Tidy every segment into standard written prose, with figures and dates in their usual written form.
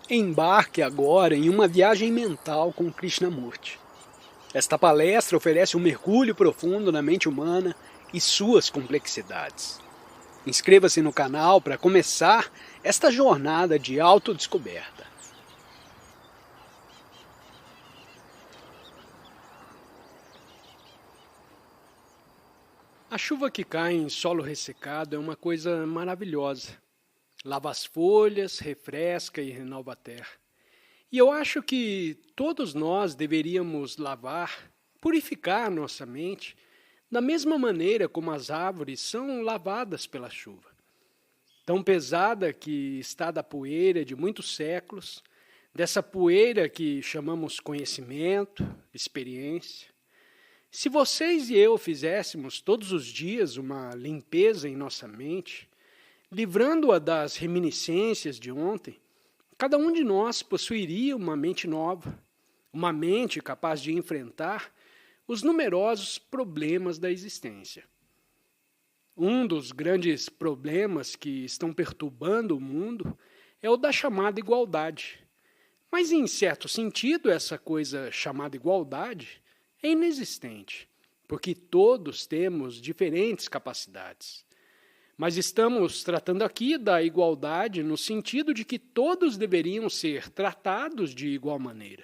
Embarque agora em uma viagem mental com Krishnamurti. Esta palestra oferece um mergulho profundo na mente humana e suas complexidades. Inscreva-se no canal para começar esta jornada de autodescoberta. A chuva que cai em solo ressecado é uma coisa maravilhosa. Lava as folhas, refresca e renova a terra. E eu acho que todos nós deveríamos lavar, purificar nossa mente, da mesma maneira como as árvores são lavadas pela chuva. Tão pesada que está da poeira de muitos séculos, dessa poeira que chamamos conhecimento, experiência. Se vocês e eu fizéssemos todos os dias uma limpeza em nossa mente, livrando-a das reminiscências de ontem, cada um de nós possuiria uma mente nova, uma mente capaz de enfrentar os numerosos problemas da existência. Um dos grandes problemas que estão perturbando o mundo é o da chamada igualdade. Mas, em certo sentido, essa coisa chamada igualdade é inexistente, porque todos temos diferentes capacidades. Mas estamos tratando aqui da igualdade no sentido de que todos deveriam ser tratados de igual maneira.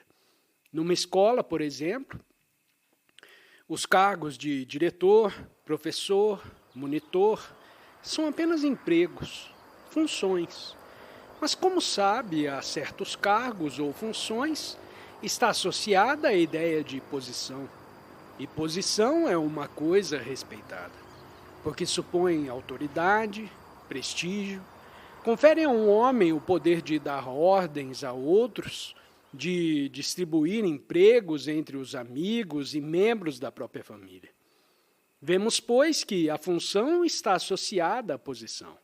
Numa escola, por exemplo, os cargos de diretor, professor, monitor são apenas empregos, funções. Mas, como sabe, a certos cargos ou funções está associada a ideia de posição. E posição é uma coisa respeitada, porque supõe autoridade, prestígio, conferem a um homem o poder de dar ordens a outros, de distribuir empregos entre os amigos e membros da própria família. Vemos, pois, que a função está associada à posição.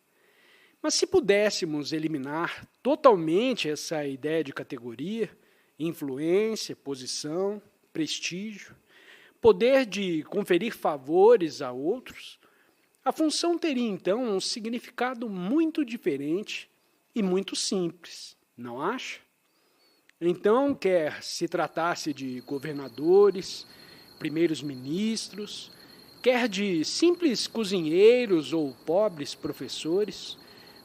Mas se pudéssemos eliminar totalmente essa ideia de categoria, influência, posição, prestígio, poder de conferir favores a outros, a função teria, então, um significado muito diferente e muito simples, não acha? Então, quer se tratasse de governadores, primeiros ministros, quer de simples cozinheiros ou pobres professores,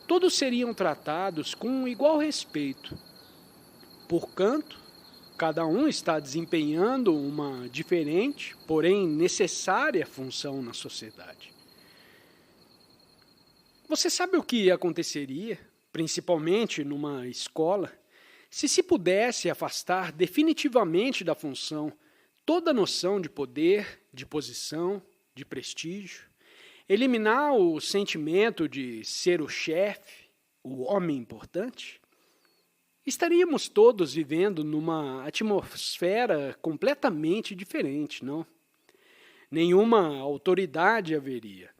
todos seriam tratados com igual respeito. Porquanto, cada um está desempenhando uma diferente, porém necessária função na sociedade. Você sabe o que aconteceria, principalmente numa escola, se pudesse afastar definitivamente da função toda a noção de poder, de posição, de prestígio, eliminar o sentimento de ser o chefe, o homem importante? Estaríamos todos vivendo numa atmosfera completamente diferente, não? Nenhuma autoridade haveria.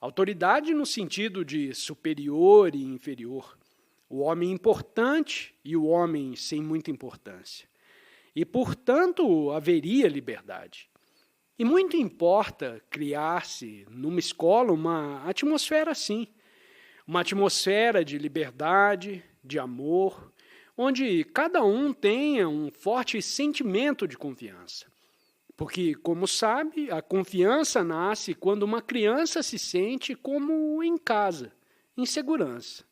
Autoridade no sentido de superior e inferior, o homem importante e o homem sem muita importância. E, portanto, haveria liberdade. E muito importa criar-se numa escola uma atmosfera assim, uma atmosfera de liberdade, de amor, onde cada um tenha um forte sentimento de confiança. Porque, como sabe, a confiança nasce quando uma criança se sente como em casa, em segurança.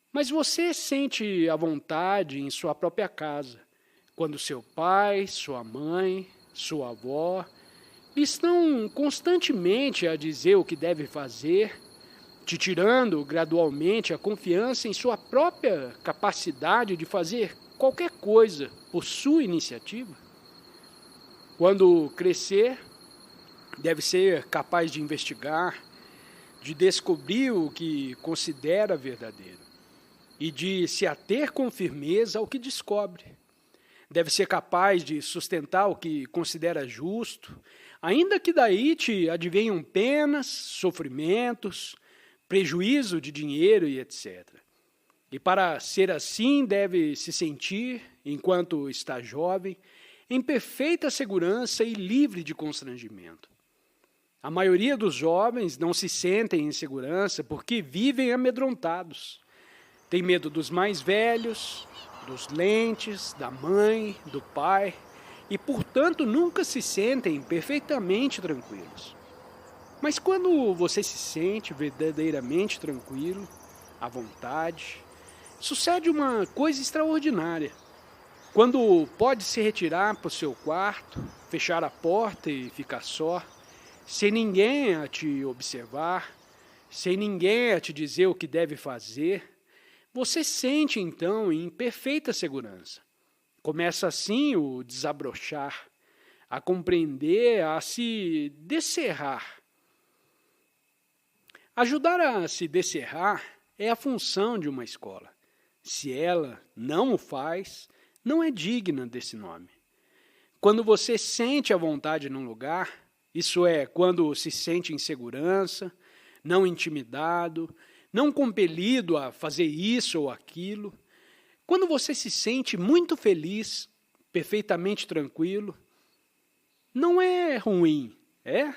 Mas você sente a vontade em sua própria casa, quando seu pai, sua mãe, sua avó estão constantemente a dizer o que deve fazer, te tirando gradualmente a confiança em sua própria capacidade de fazer qualquer coisa por sua iniciativa? Quando crescer, deve ser capaz de investigar, de descobrir o que considera verdadeiro e de se ater com firmeza ao que descobre. Deve ser capaz de sustentar o que considera justo, ainda que daí te advenham penas, sofrimentos, prejuízo de dinheiro e etc. E para ser assim, deve se sentir, enquanto está jovem, em perfeita segurança e livre de constrangimento. A maioria dos jovens não se sentem em segurança porque vivem amedrontados. Tem medo dos mais velhos, dos lentes, da mãe, do pai, e portanto nunca se sentem perfeitamente tranquilos. Mas quando você se sente verdadeiramente tranquilo, à vontade, sucede uma coisa extraordinária. Quando pode se retirar para o seu quarto, fechar a porta e ficar só, sem ninguém a te observar, sem ninguém a te dizer o que deve fazer, você sente então em perfeita segurança. Começa assim o desabrochar, a compreender, a se descerrar. Ajudar a se descerrar é a função de uma escola. Se ela não o faz, não é digna desse nome. Quando você sente a vontade num lugar, isso é, quando se sente em segurança, não intimidado, não compelido a fazer isso ou aquilo, quando você se sente muito feliz, perfeitamente tranquilo, não é ruim, é?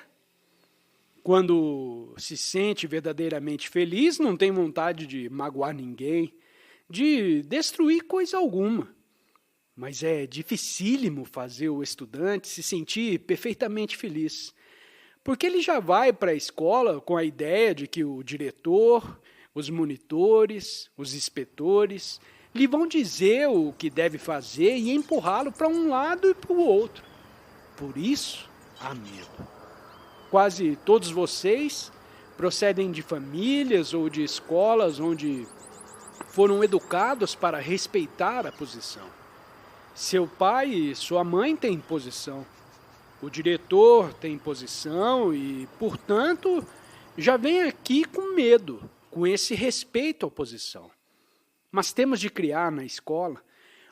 Quando se sente verdadeiramente feliz, não tem vontade de magoar ninguém, de destruir coisa alguma. Mas é dificílimo fazer o estudante se sentir perfeitamente feliz, porque ele já vai para a escola com a ideia de que o diretor, os monitores, os inspetores, lhe vão dizer o que deve fazer e empurrá-lo para um lado e para o outro. Por isso, há medo. Quase todos vocês procedem de famílias ou de escolas onde foram educados para respeitar a posição. Seu pai e sua mãe têm posição. O diretor tem posição e, portanto, já vem aqui com medo, com esse respeito à posição. Mas temos de criar na escola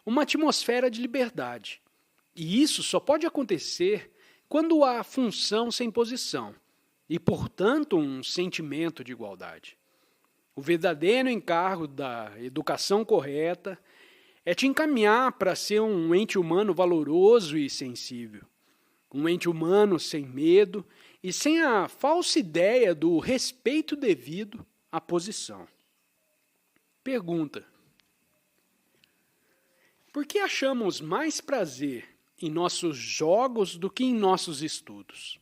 uma atmosfera de liberdade. E isso só pode acontecer quando há função sem posição e, portanto, um sentimento de igualdade. O verdadeiro encargo da educação correta é te encaminhar para ser um ente humano valoroso e sensível. Um ente humano sem medo e sem a falsa ideia do respeito devido à posição. Pergunta: por que achamos mais prazer em nossos jogos do que em nossos estudos?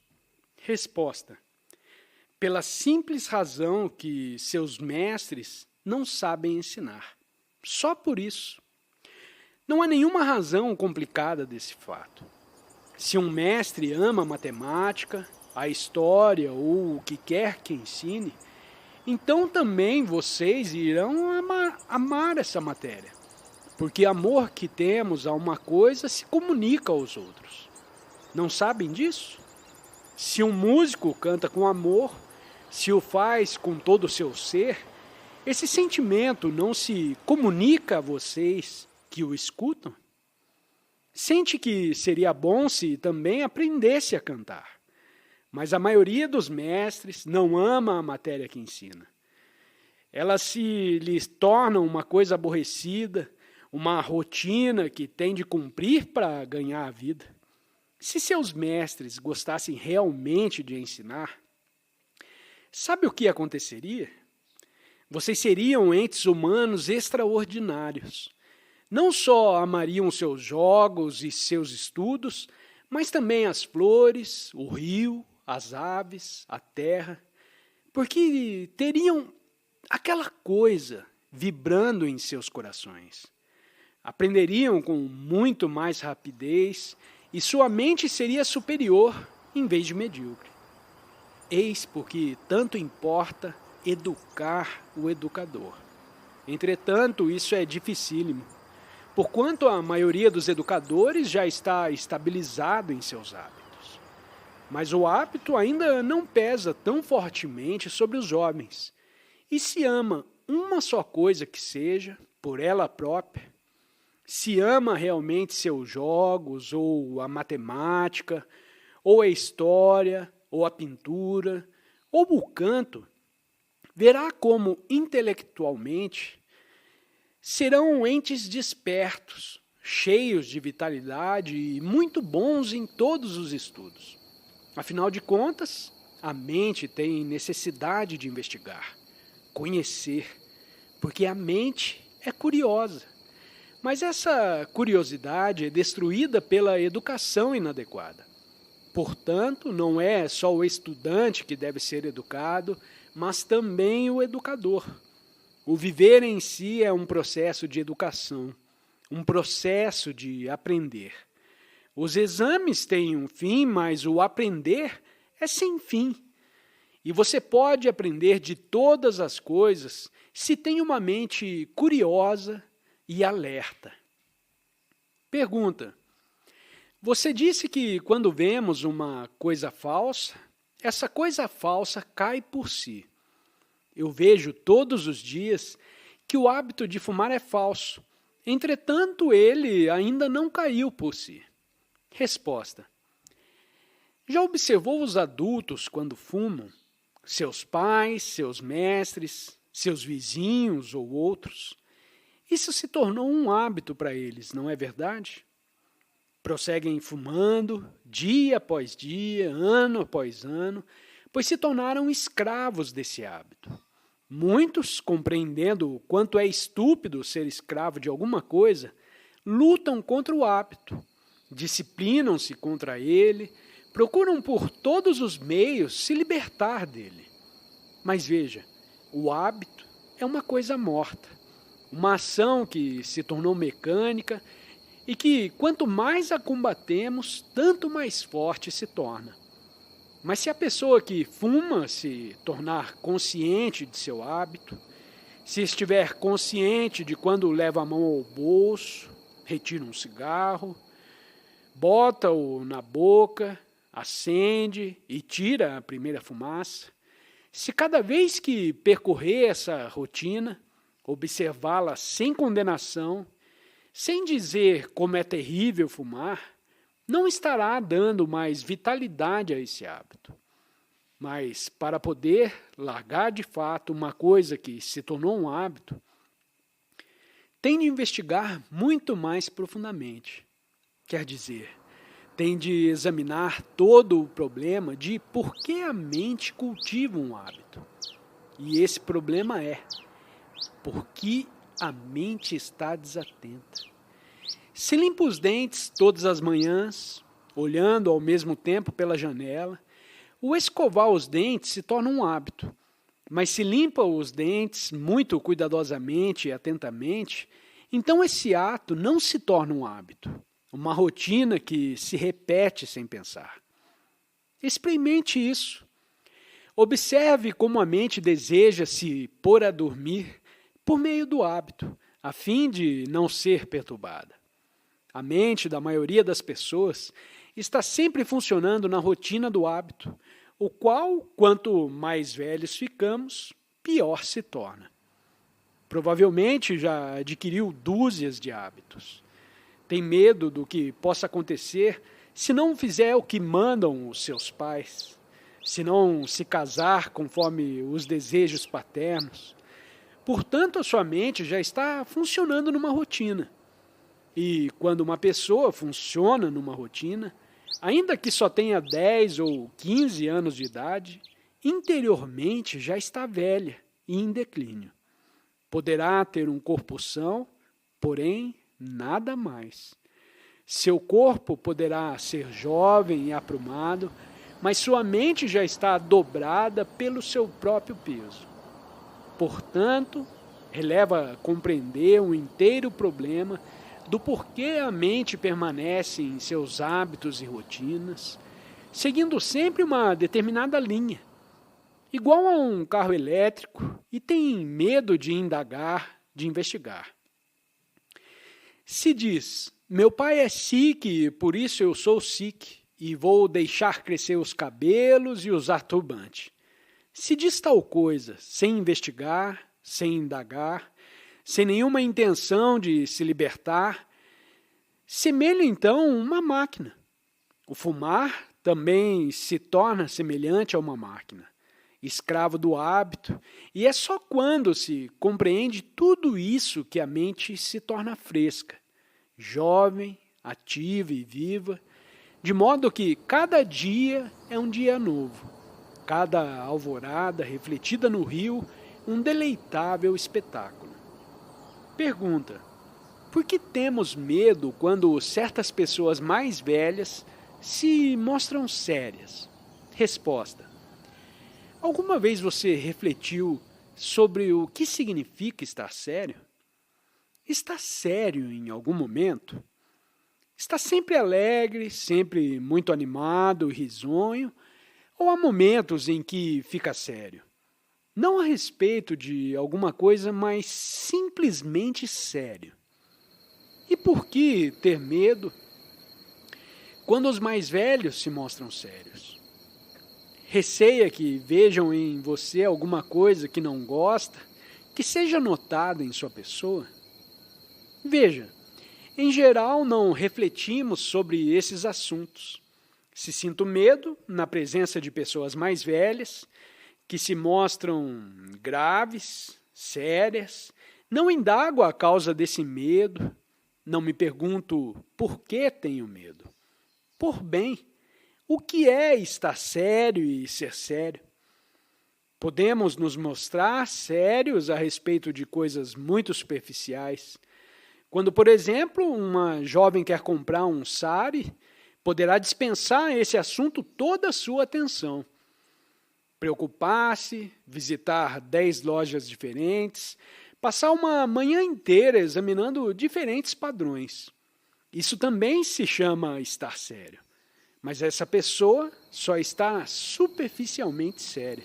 Resposta: pela simples razão que seus mestres não sabem ensinar. Só por isso. Não há nenhuma razão complicada desse fato. Se um mestre ama a matemática, a história ou o que quer que ensine, então também vocês irão amar essa matéria. Porque amor que temos a uma coisa se comunica aos outros. Não sabem disso? Se um músico canta com amor, se o faz com todo o seu ser, esse sentimento não se comunica a vocês que o escutam? Sente que seria bom se também aprendesse a cantar. Mas a maioria dos mestres não ama a matéria que ensina. Ela se lhes torna uma coisa aborrecida, uma rotina que tem de cumprir para ganhar a vida. Se seus mestres gostassem realmente de ensinar, sabe o que aconteceria? Vocês seriam entes humanos extraordinários. Não só amariam seus jogos e seus estudos, mas também as flores, o rio, as aves, a terra, porque teriam aquela coisa vibrando em seus corações. Aprenderiam com muito mais rapidez e sua mente seria superior em vez de medíocre. Eis porque tanto importa educar o educador. Entretanto, isso é dificílimo, porquanto a maioria dos educadores já está estabilizado em seus hábitos. Mas o hábito ainda não pesa tão fortemente sobre os homens, e se ama uma só coisa que seja, por ela própria, se ama realmente seus jogos, ou a matemática, ou a história, ou a pintura, ou o canto, verá como intelectualmente serão entes despertos, cheios de vitalidade e muito bons em todos os estudos. Afinal de contas, a mente tem necessidade de investigar, conhecer, porque a mente é curiosa. Mas essa curiosidade é destruída pela educação inadequada. Portanto, não é só o estudante que deve ser educado, mas também o educador. O viver em si é um processo de educação, um processo de aprender. Os exames têm um fim, mas o aprender é sem fim. E você pode aprender de todas as coisas se tem uma mente curiosa e alerta. Pergunta: você disse que quando vemos uma coisa falsa, essa coisa falsa cai por si. Eu vejo todos os dias que o hábito de fumar é falso. Entretanto, ele ainda não caiu por si. Resposta: já observou os adultos quando fumam? Seus pais, seus mestres, seus vizinhos ou outros? Isso se tornou um hábito para eles, não é verdade? Prosseguem fumando, dia após dia, ano após ano, pois se tornaram escravos desse hábito. Muitos, compreendendo o quanto é estúpido ser escravo de alguma coisa, lutam contra o hábito, disciplinam-se contra ele, procuram por todos os meios se libertar dele. Mas veja, o hábito é uma coisa morta, uma ação que se tornou mecânica e que, quanto mais a combatemos, tanto mais forte se torna. Mas se a pessoa que fuma se tornar consciente de seu hábito, se estiver consciente de quando leva a mão ao bolso, retira um cigarro, bota-o na boca, acende e tira a primeira fumaça, se cada vez que percorrer essa rotina, observá-la sem condenação, sem dizer como é terrível fumar, não estará dando mais vitalidade a esse hábito. Mas para poder largar de fato uma coisa que se tornou um hábito, tem de investigar muito mais profundamente. Quer dizer, tem de examinar todo o problema de por que a mente cultiva um hábito. E esse problema é porque a mente está desatenta. Se limpa os dentes todas as manhãs, olhando ao mesmo tempo pela janela, o escovar os dentes se torna um hábito. Mas se limpa os dentes muito cuidadosamente e atentamente, então esse ato não se torna um hábito, uma rotina que se repete sem pensar. Experimente isso. Observe como a mente deseja se pôr a dormir por meio do hábito, a fim de não ser perturbada. A mente da maioria das pessoas está sempre funcionando na rotina do hábito, o qual, quanto mais velhos ficamos, pior se torna. Provavelmente já adquiriu dúzias de hábitos. Tem medo do que possa acontecer se não fizer o que mandam os seus pais, se não se casar conforme os desejos paternos. Portanto, a sua mente já está funcionando numa rotina. E quando uma pessoa funciona numa rotina, ainda que só tenha 10 ou 15 anos de idade, interiormente já está velha e em declínio. Poderá ter um corpo são, porém nada mais. Seu corpo poderá ser jovem e aprumado, mas sua mente já está dobrada pelo seu próprio peso. Portanto, releva compreender um inteiro problema do porquê a mente permanece em seus hábitos e rotinas, seguindo sempre uma determinada linha, igual a um carro elétrico, e tem medo de indagar, de investigar. Se diz, meu pai é sikh, por isso eu sou sikh, e vou deixar crescer os cabelos e usar turbante. Se diz tal coisa, sem investigar, sem indagar, sem nenhuma intenção de se libertar, semelha então uma máquina. O fumar também se torna semelhante a uma máquina, escravo do hábito, e é só quando se compreende tudo isso que a mente se torna fresca, jovem, ativa e viva, de modo que cada dia é um dia novo, cada alvorada refletida no rio, um deleitável espetáculo. Pergunta: por que temos medo quando certas pessoas mais velhas se mostram sérias? Resposta: alguma vez você refletiu sobre o que significa estar sério? Está sério em algum momento? Está sempre alegre, sempre muito animado, risonho? Ou há momentos em que fica sério? Não a respeito de alguma coisa, mas simplesmente sério. E por que ter medo quando os mais velhos se mostram sérios? Receia que vejam em você alguma coisa que não gosta, que seja notada em sua pessoa? Veja, em geral não refletimos sobre esses assuntos. Se sinto medo na presença de pessoas mais velhas, que se mostram graves, sérias, não indago a causa desse medo, não me pergunto por que tenho medo. Por bem, o que é estar sério e ser sério? Podemos nos mostrar sérios a respeito de coisas muito superficiais. Quando, por exemplo, uma jovem quer comprar um sari, poderá dispensar a esse assunto toda a sua atenção. Preocupar-se, visitar 10 lojas diferentes, passar uma manhã inteira examinando diferentes padrões. Isso também se chama estar sério. Mas essa pessoa só está superficialmente séria.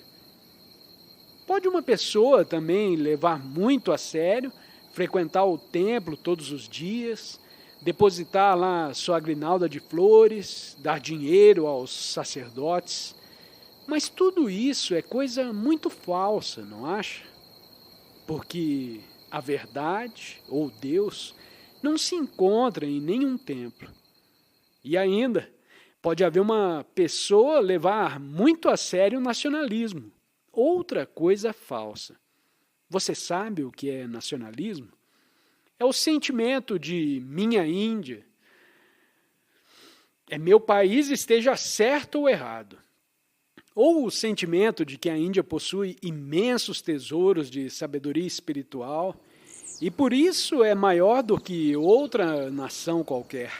Pode uma pessoa também levar muito a sério, frequentar o templo todos os dias, depositar lá sua grinalda de flores, dar dinheiro aos sacerdotes. Mas tudo isso é coisa muito falsa, não acha? Porque a verdade, ou Deus, não se encontra em nenhum templo. E ainda, pode haver uma pessoa levar muito a sério o nacionalismo, outra coisa falsa. Você sabe o que é nacionalismo? É o sentimento de minha Índia. É meu país esteja certo ou errado. Ou o sentimento de que a Índia possui imensos tesouros de sabedoria espiritual e por isso é maior do que outra nação qualquer.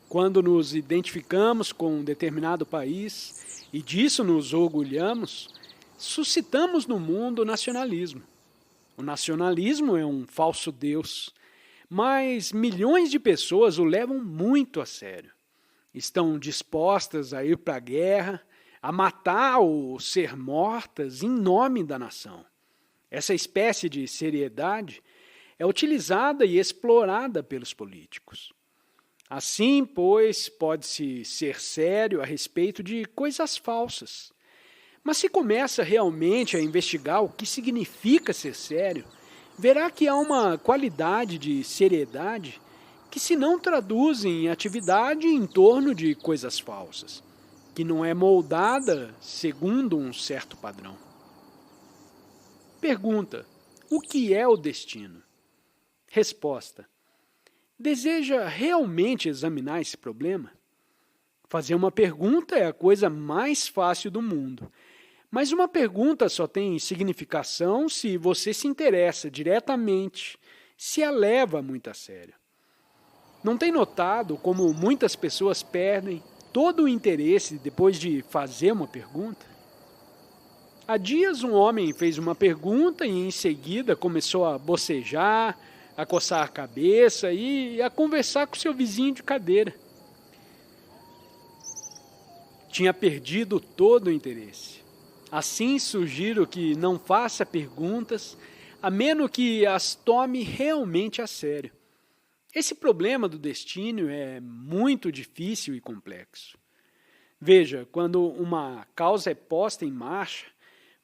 Quando nos identificamos com um determinado país e disso nos orgulhamos, suscitamos no mundo o nacionalismo. O nacionalismo é um falso Deus, mas milhões de pessoas o levam muito a sério. Estão dispostas a ir para a guerra, a matar ou ser mortas em nome da nação. Essa espécie de seriedade é utilizada e explorada pelos políticos. Assim, pois, pode-se ser sério a respeito de coisas falsas. Mas se começa realmente a investigar o que significa ser sério, verá que há uma qualidade de seriedade que se não traduz em atividade em torno de coisas falsas, que não é moldada segundo um certo padrão. Pergunta: o que é o destino? Resposta: deseja realmente examinar esse problema? Fazer uma pergunta é a coisa mais fácil do mundo. Mas uma pergunta só tem significação se você se interessa diretamente, se a leva muito a sério. Não tem notado como muitas pessoas perdem todo o interesse depois de fazer uma pergunta? Há dias um homem fez uma pergunta e em seguida começou a bocejar, a coçar a cabeça e a conversar com seu vizinho de cadeira. Tinha perdido todo o interesse. Assim sugiro que não faça perguntas, a menos que as tome realmente a sério. Esse problema do destino é muito difícil e complexo. Veja, quando uma causa é posta em marcha,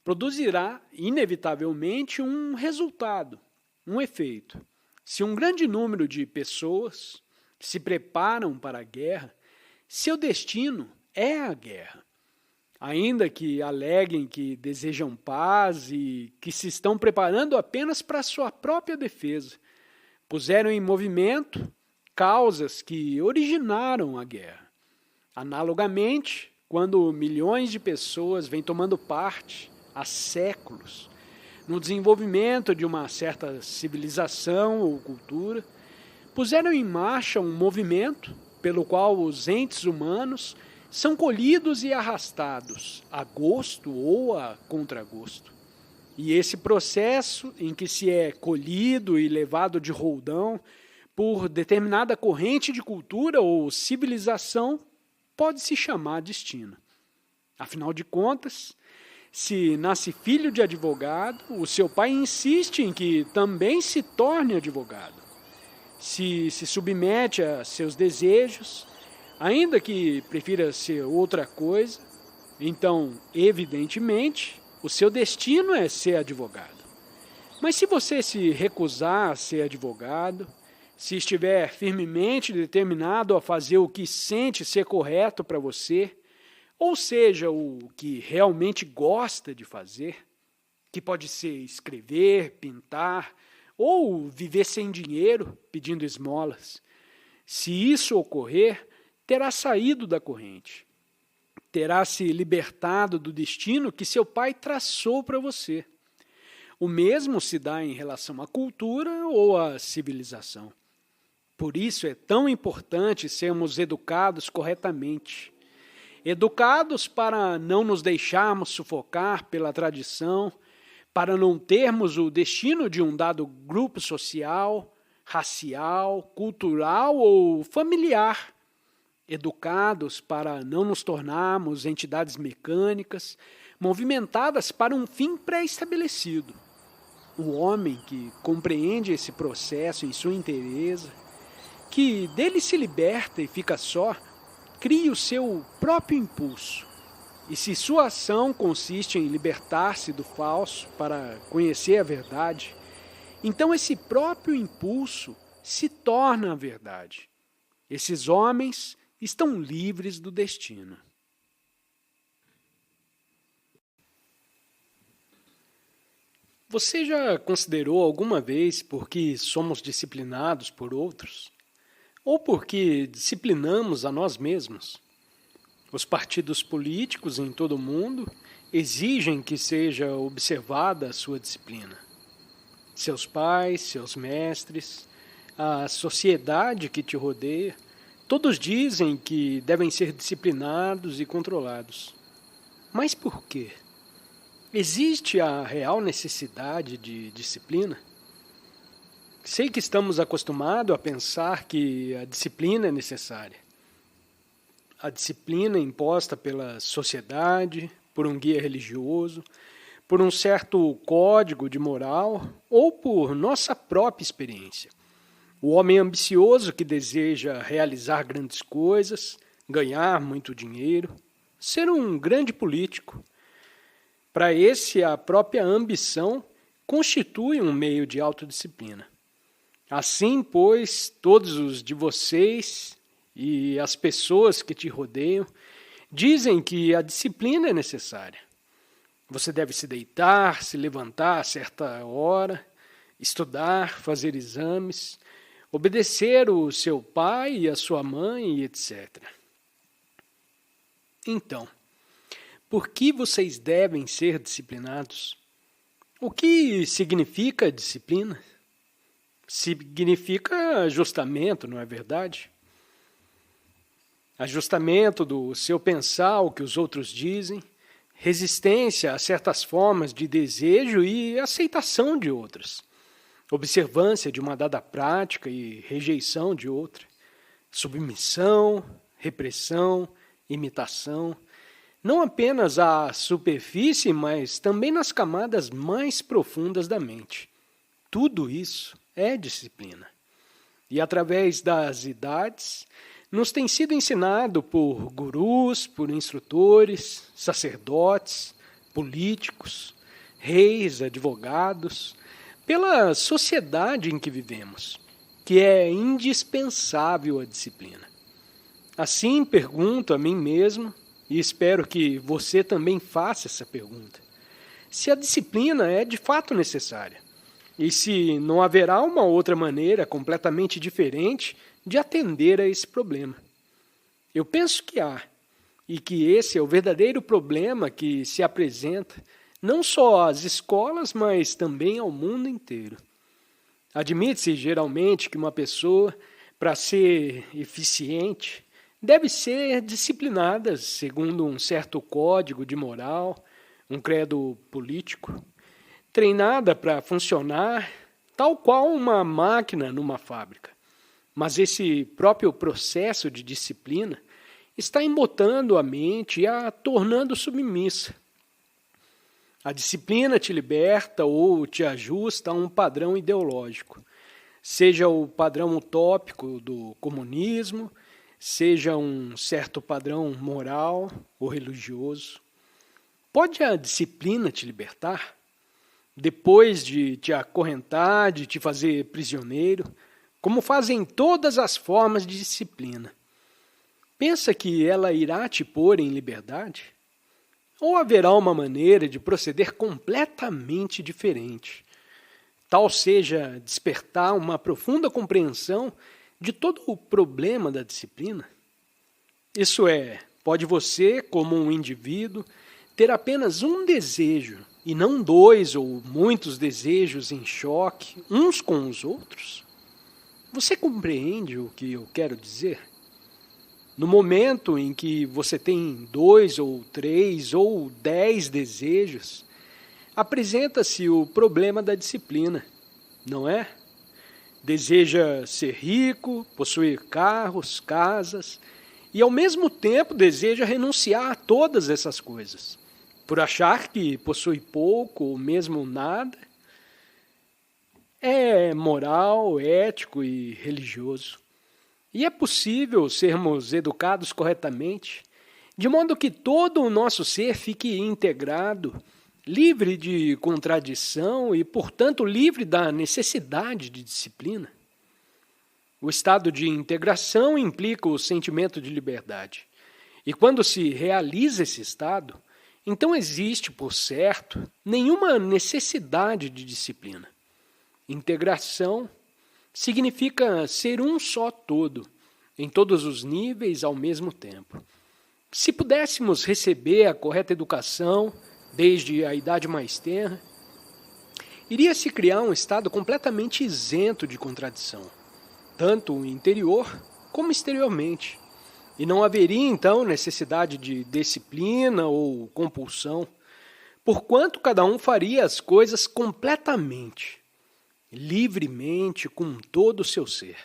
produzirá inevitavelmente um resultado, um efeito. Se um grande número de pessoas se preparam para a guerra, seu destino é a guerra. Ainda que aleguem que desejam paz e que se estão preparando apenas para sua própria defesa, puseram em movimento causas que originaram a guerra. Analogamente, quando milhões de pessoas vêm tomando parte há séculos no desenvolvimento de uma certa civilização ou cultura, puseram em marcha um movimento pelo qual os entes humanos são colhidos e arrastados, a gosto ou a contragosto. E esse processo em que se é colhido e levado de roldão por determinada corrente de cultura ou civilização pode se chamar destino. Afinal de contas, se nasce filho de advogado, o seu pai insiste em que também se torne advogado. Se submete a seus desejos, ainda que prefira ser outra coisa, então, evidentemente, o seu destino é ser advogado. Mas se você se recusar a ser advogado, se estiver firmemente determinado a fazer o que sente ser correto para você, ou seja, o que realmente gosta de fazer, que pode ser escrever, pintar, ou viver sem dinheiro, pedindo esmolas. Se isso ocorrer, terá saído da corrente. Terá se libertado do destino que seu pai traçou para você. O mesmo se dá em relação à cultura ou à civilização. Por isso é tão importante sermos educados corretamente. Educados para não nos deixarmos sufocar pela tradição, para não termos o destino de um dado grupo social, racial, cultural ou familiar. Educados para não nos tornarmos entidades mecânicas, movimentadas para um fim pré-estabelecido. O homem que compreende esse processo em sua inteireza, que dele se liberta e fica só, cria o seu próprio impulso. E se sua ação consiste em libertar-se do falso para conhecer a verdade, então esse próprio impulso se torna a verdade. Esses homens estão livres do destino. Você já considerou alguma vez por que somos disciplinados por outros? Ou porque disciplinamos a nós mesmos? Os partidos políticos em todo o mundo exigem que seja observada a sua disciplina. Seus pais, seus mestres, a sociedade que te rodeia, todos dizem que devem ser disciplinados e controlados. Mas por quê? Existe a real necessidade de disciplina? Sei que estamos acostumados a pensar que a disciplina é necessária. A disciplina imposta pela sociedade, por um guia religioso, por um certo código de moral ou por nossa própria experiência. O homem ambicioso que deseja realizar grandes coisas, ganhar muito dinheiro, ser um grande político. Para esse, a própria ambição constitui um meio de autodisciplina. Assim, pois, todos os de vocês e as pessoas que te rodeiam dizem que a disciplina é necessária. Você deve se deitar, se levantar a certa hora, estudar, fazer exames, obedecer o seu pai e a sua mãe, etc. Então, por que vocês devem ser disciplinados? O que significa disciplina? Significa ajustamento, não é verdade? Ajustamento do seu pensar o que os outros dizem, resistência a certas formas de desejo e aceitação de outras, observância de uma dada prática e rejeição de outra, submissão, repressão, imitação, não apenas à superfície, mas também nas camadas mais profundas da mente. Tudo isso é disciplina. E através das idades, nos tem sido ensinado por gurus, por instrutores, sacerdotes, políticos, reis, advogados, pela sociedade em que vivemos, que é indispensável a disciplina. Assim pergunto a mim mesmo, e espero que você também faça essa pergunta, se a disciplina é de fato necessária, e se não haverá uma outra maneira completamente diferente de atender a esse problema. Eu penso que há, e que esse é o verdadeiro problema que se apresenta não só às escolas, mas também ao mundo inteiro. Admite-se geralmente que uma pessoa, para ser eficiente, deve ser disciplinada segundo um certo código de moral, um credo político, treinada para funcionar tal qual uma máquina numa fábrica. Mas esse próprio processo de disciplina está embotando a mente e a tornando submissa. A disciplina te liberta ou te ajusta a um padrão ideológico, seja o padrão utópico do comunismo, seja um certo padrão moral ou religioso. Pode a disciplina te libertar? Depois de te acorrentar, de te fazer prisioneiro, como fazem todas as formas de disciplina. Pensa que ela irá te pôr em liberdade? Ou haverá uma maneira de proceder completamente diferente? Tal seja despertar uma profunda compreensão de todo o problema da disciplina? Isso é, pode você, como um indivíduo, ter apenas um desejo, e não dois ou muitos desejos em choque, uns com os outros? Você compreende o que eu quero dizer? No momento em que você tem 2 ou 3 ou 10 desejos, apresenta-se o problema da disciplina, não é? Deseja ser rico, possuir carros, casas, e ao mesmo tempo deseja renunciar a todas essas coisas, por achar que possui pouco ou mesmo nada. É moral, ético e religioso. E é possível sermos educados corretamente, de modo que todo o nosso ser fique integrado, livre de contradição e, portanto, livre da necessidade de disciplina. O estado de integração implica o sentimento de liberdade. E quando se realiza esse estado, então existe, por certo, nenhuma necessidade de disciplina. Integração significa ser um só todo, em todos os níveis ao mesmo tempo. Se pudéssemos receber a correta educação desde a idade mais tenra, iria se criar um estado completamente isento de contradição, tanto interior como exteriormente. E não haveria então necessidade de disciplina ou compulsão, porquanto cada um faria as coisas completamente, livremente, com todo o seu ser.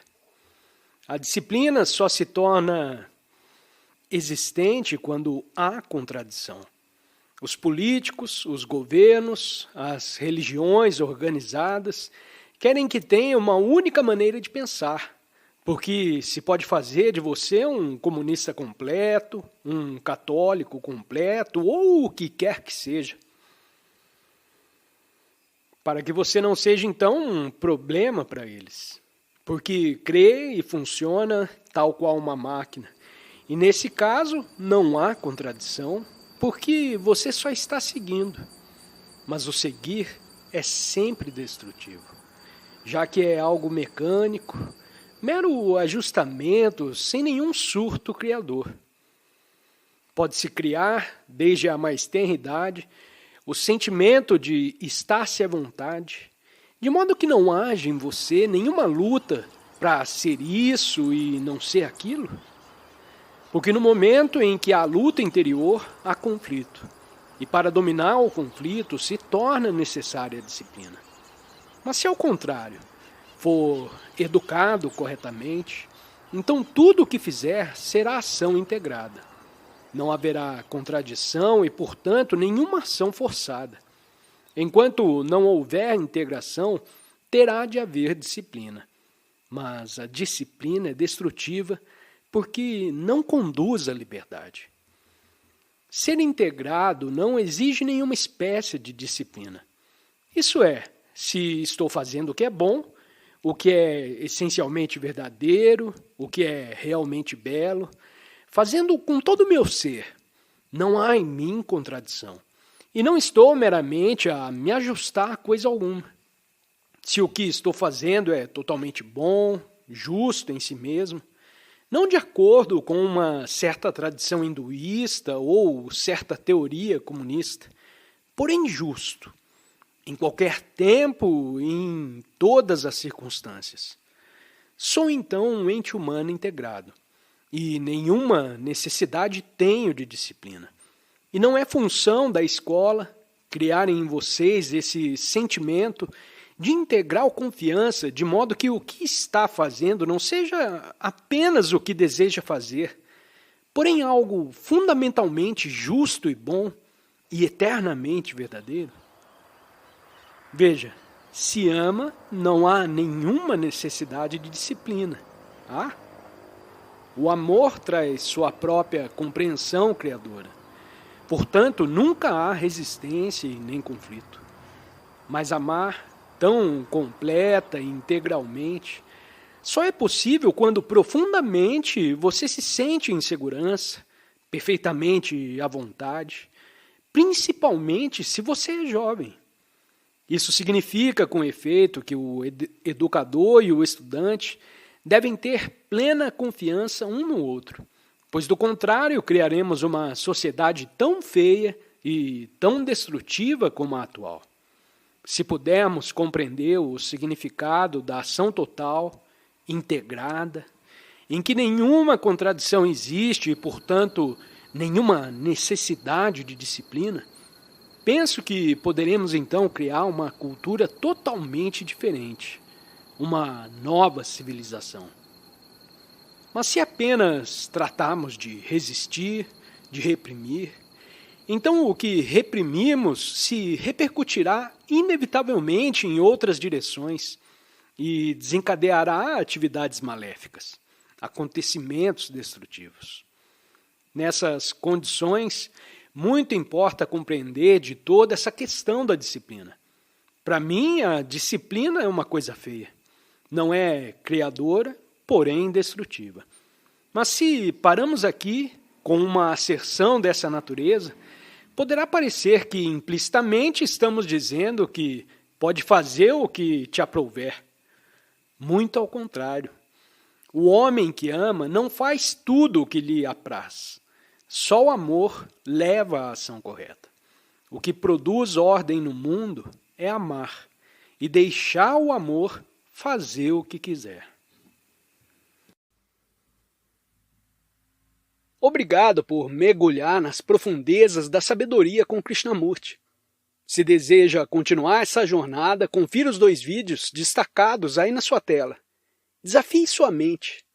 A disciplina só se torna existente quando há contradição. Os políticos, os governos, as religiões organizadas querem que tenha uma única maneira de pensar, porque se pode fazer de você um comunista completo, um católico completo, ou o que quer que seja. Para que você não seja, então, um problema para eles. Porque crê e funciona tal qual uma máquina. E nesse caso, não há contradição, porque você só está seguindo. Mas o seguir é sempre destrutivo, já que é algo mecânico, mero ajustamento, sem nenhum surto criador. Pode-se criar, desde a mais tenra idade, o sentimento de estar-se à vontade, de modo que não haja em você nenhuma luta para ser isso e não ser aquilo. Porque no momento em que há luta interior, há conflito. E para dominar o conflito se torna necessária a disciplina. Mas se ao contrário for educado corretamente, então tudo o que fizer será ação integrada. Não haverá contradição e, portanto, nenhuma ação forçada. Enquanto não houver integração, terá de haver disciplina. Mas a disciplina é destrutiva porque não conduz à liberdade. Ser integrado não exige nenhuma espécie de disciplina. Isso é, se estou fazendo o que é bom, o que é essencialmente verdadeiro, o que é realmente belo, fazendo com todo o meu ser, não há em mim contradição. E não estou meramente a me ajustar a coisa alguma. Se o que estou fazendo é totalmente bom, justo em si mesmo, não de acordo com uma certa tradição hinduísta ou certa teoria comunista, porém justo, em qualquer tempo e em todas as circunstâncias. Sou então um ente humano integrado, e nenhuma necessidade tenho de disciplina. E não é função da escola criar em vocês esse sentimento de integral confiança, de modo que o que está fazendo não seja apenas o que deseja fazer, porém algo fundamentalmente justo e bom e eternamente verdadeiro. Veja, se ama, não há nenhuma necessidade de disciplina. Ah? O amor traz sua própria compreensão criadora. Portanto, nunca há resistência e nem conflito. Mas amar tão completa e integralmente só é possível quando profundamente você se sente em segurança, perfeitamente à vontade, principalmente se você é jovem. Isso significa, com efeito, que o educador e o estudante devem ter plena confiança um no outro, pois do contrário criaremos uma sociedade tão feia e tão destrutiva como a atual. Se pudermos compreender o significado da ação total, integrada, em que nenhuma contradição existe e, portanto, nenhuma necessidade de disciplina, penso que poderemos então criar uma cultura totalmente diferente, uma nova civilização. Mas se apenas tratarmos de resistir, de reprimir, então o que reprimimos se repercutirá inevitavelmente em outras direções e desencadeará atividades maléficas, acontecimentos destrutivos. Nessas condições, muito importa compreender de toda essa questão da disciplina. Para mim, a disciplina é uma coisa feia. Não é criadora, porém destrutiva. Mas se paramos aqui com uma asserção dessa natureza, poderá parecer que implicitamente estamos dizendo que pode fazer o que te aprouver. Muito ao contrário. O homem que ama não faz tudo o que lhe apraz. Só o amor leva à ação correta. O que produz ordem no mundo é amar e deixar o amor fazer o que quiser. Obrigado por mergulhar nas profundezas da sabedoria com Krishnamurti. Se deseja continuar essa jornada, confira os 2 vídeos destacados aí na sua tela. Desafie sua mente.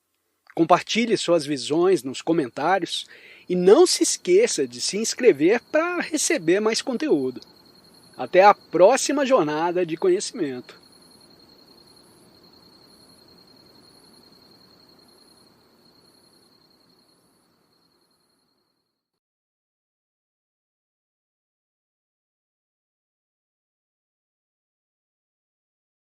Compartilhe suas visões nos comentários e não se esqueça de se inscrever para receber mais conteúdo. Até a próxima jornada de conhecimento.